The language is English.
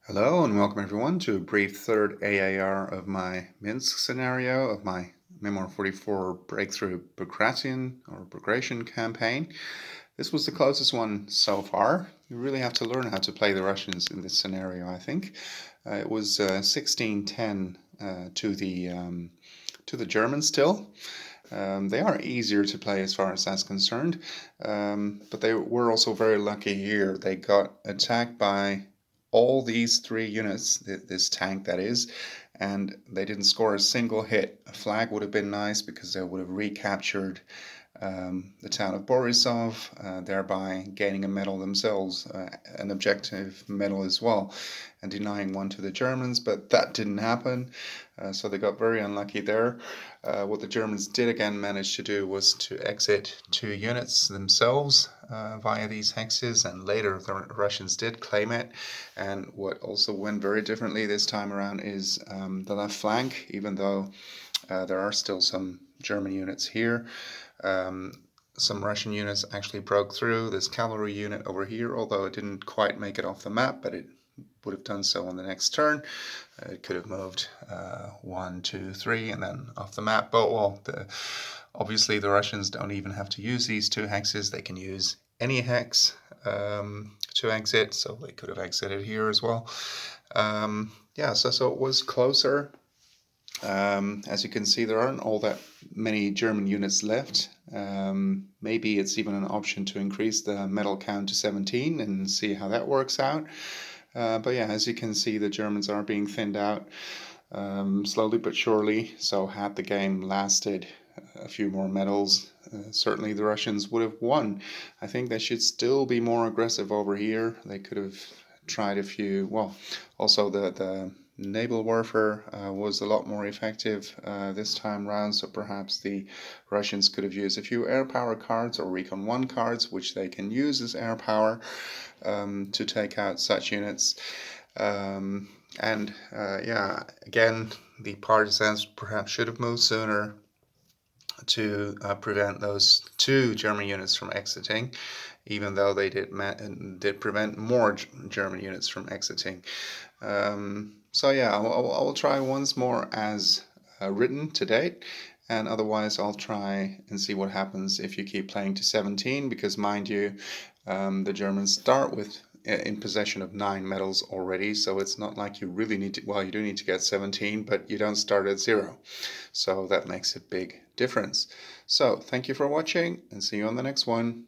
Hello and welcome everyone to a brief third AAR of my Minsk scenario of my Memoir 44 Breakthrough Bagration campaign. This was the closest one so far. You really have to learn how to play the Russians in this scenario, I think. It was 16-10 to the Germans still. They are easier to play as far as that's concerned, but they were also very lucky here. They got attacked by all these three units, this tank that is, and they didn't score a single hit. A flag would have been nice because they would have recaptured the town of Borisov, thereby gaining a medal themselves, an objective medal as well, and denying one to the Germans, but that didn't happen, so they got very unlucky there. What the Germans did again manage to do was to exit two units themselves via these hexes, and later the Russians did claim it. And what also went very differently this time around is the left flank, even though there are still some German units here. Some Russian units actually broke through this cavalry unit over here, although it didn't quite make it off the map, but it would have done so on the next turn. It could have moved 1, 2, 3, and then off the map. But well, obviously the Russians don't even have to use these two hexes. They can use any hex to exit, so they could have exited here as well. Yeah, so it was closer. As you can see, there aren't all that many German units left. Maybe it's even an option to increase the medal count to 17 and see how that works out. But yeah, as you can see, the Germans are being thinned out slowly but surely. So had the game lasted a few more medals, certainly the Russians would have won. I think they should still be more aggressive over here. They could have tried a few, well, also the naval warfare was a lot more effective this time round, so perhaps the Russians could have used a few air power cards or Recon 1 cards, which they can use as air power to take out such units. Yeah, again, the partisans perhaps should have moved sooner to prevent those two German units from exiting, even though they did prevent more German units from exiting. So yeah, I will try once more as written to date, and otherwise I'll try and see what happens if you keep playing to 17, because mind you, the Germans start with in possession of 9 medals already, so it's not like you really need to, well, you do need to get 17, but you don't start at 0. So that makes a big difference. So thank you for watching, and see you on the next one.